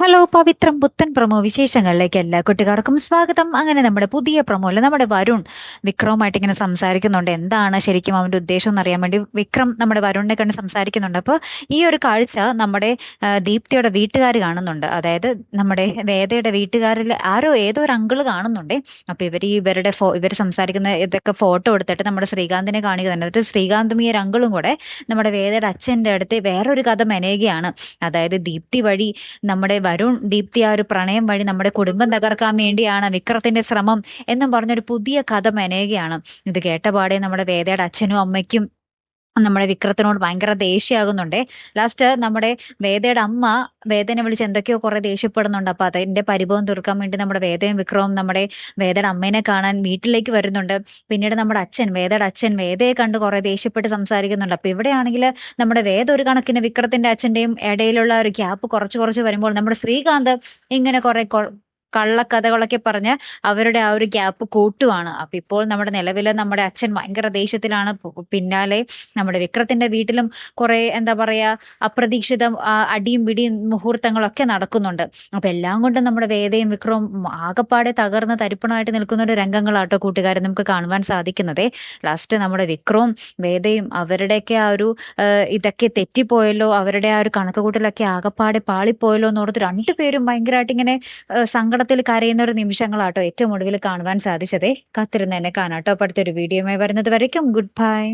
Hello പവിത്രം പുത്തൻ promo വിശേഷങ്ങളിലേക്ക് എല്ലാ കുട്ടികാർക്കും സ്വാഗതം. അങ്ങനെ നമ്മുടെ പുതിയ പ്രൊമോയില് നമ്മുടെ വരുൺ വിക്രവുമായിട്ട് ഇങ്ങനെ സംസാരിക്കുന്നുണ്ട്. എന്താണ് ശരിക്കും അവന്റെ ഉദ്ദേശം എന്നറിയാൻ വേണ്ടി വിക്രം നമ്മുടെ വരുണിനെ കണ്ട് സംസാരിക്കുന്നുണ്ട്. അപ്പോൾ ഈ ഒരു കാഴ്ച നമ്മുടെ ദീപ്തിയുടെ വീട്ടുകാർ കാണുന്നുണ്ട്. അതായത് നമ്മുടെ വേദയുടെ വീട്ടുകാരിൽ ആരോ ഏതോ ഒരു അങ്കിള് കാണുന്നുണ്ട്. അപ്പൊ ഇവർ സംസാരിക്കുന്ന ഇതൊക്കെ ഫോട്ടോ എടുത്തിട്ട് നമ്മുടെ ശ്രീകാന്തിനെ കാണിക്കുന്നുണ്ട്. എന്നിട്ട് ശ്രീകാന്തും ഈ ഒരു അങ്കിളും കൂടെ നമ്മുടെ വേദയുടെ അച്ഛന്റെ അടുത്ത് വേറൊരു കഥ മെനയുകയാണ്. അതായത് ദീപ്തി വഴി നമ്മുടെ വരുൺ ദീപ്തി ആ ഒരു പ്രണയം വഴി നമ്മുടെ കുടുംബം തകർക്കാൻ വേണ്ടിയാണ് വിക്രത്തിന്റെ ശ്രമം എന്നും പറഞ്ഞൊരു പുതിയ കഥ മെനയുകയാണ്. ഇത് കേട്ടപാടെ നമ്മുടെ വേദയുടെ അച്ഛനും അമ്മയ്ക്കും നമ്മുടെ വിക്രത്തിനോട് ഭയങ്കര ദേഷ്യമാകുന്നുണ്ടേ. ലാസ്റ്റ് നമ്മുടെ വേദയുടെ അമ്മ വേദനെ വിളിച്ച് എന്തൊക്കെയോ കുറെ ദേഷ്യപ്പെടുന്നുണ്ട്. അപ്പൊ അതിന്റെ പരിഭവം തീർക്കാൻ വേണ്ടി നമ്മുടെ വേദയും വിക്രവും നമ്മുടെ വേദയുടെ അമ്മേനെ കാണാൻ വീട്ടിലേക്ക് വരുന്നുണ്ട്. പിന്നീട് നമ്മുടെ വേദയുടെ അച്ഛൻ വേദയെ കണ്ട് കുറെ ദേഷ്യപ്പെട്ട് സംസാരിക്കുന്നുണ്ട്. അപ്പൊ ഇവിടെയാണെങ്കിൽ നമ്മുടെ വേദ ഒരു കണക്കിന് വിക്രത്തിന്റെ അച്ഛന്റെയും ഇടയിലുള്ള ഒരു ഗ്യാപ്പ് കുറച്ച് കുറച്ച് വരുമ്പോൾ നമ്മുടെ ശ്രീകാന്ത് ഇങ്ങനെ കുറെ കള്ളക്കഥകളൊക്കെ പറഞ്ഞ് അവരുടെ ആ ഒരു ഗ്യാപ്പ് കൂട്ടുവാണ്. അപ്പൊ ഇപ്പോൾ നമ്മുടെ നിലവില് നമ്മുടെ അച്ഛൻ ഭയങ്കര ദേഷ്യത്തിലാണ്. പിന്നാലെ നമ്മുടെ വിക്രത്തിന്റെ വീട്ടിലും കുറെ എന്താ പറയാ അപ്രതീക്ഷിത അടിയും പിടിയും മുഹൂർത്തങ്ങളൊക്കെ നടക്കുന്നുണ്ട്. അപ്പൊ എല്ലാം കൊണ്ടും നമ്മുടെ വേദയും വിക്രവും ആകപ്പാടെ തകർന്ന് തരിപ്പണമായിട്ട് നിൽക്കുന്ന ഒരു രംഗങ്ങളാട്ടോ കൂട്ടുകാരെ നമുക്ക് കാണുവാൻ സാധിക്കുന്നതേ. ലാസ്റ്റ് നമ്മുടെ വിക്രവും വേദയും അവരുടെയൊക്കെ ആ ഒരു ഇതൊക്കെ തെറ്റിപ്പോയല്ലോ, അവരുടെ ആ ഒരു കണക്കുകൂട്ടലൊക്കെ ആകപ്പാടെ പാളിപ്പോയല്ലോ എന്നോർത്ത് രണ്ടുപേരും ഭയങ്കരമായിട്ട് ഇങ്ങനെ സങ്കടത്തിൽ കരയുന്ന ഒരു നിമിഷങ്ങളാട്ടോ ഏറ്റവും ഒടുവിൽ കാണുവാൻ സാധിച്ചതേ. കാത്തിരുന്ന് എന്നെ കാണാട്ടോ. അപ്പൊ അടുത്തൊരു വീഡിയോയുമായി വരുന്നത് വരയ്ക്കും ഗുഡ് ബൈ.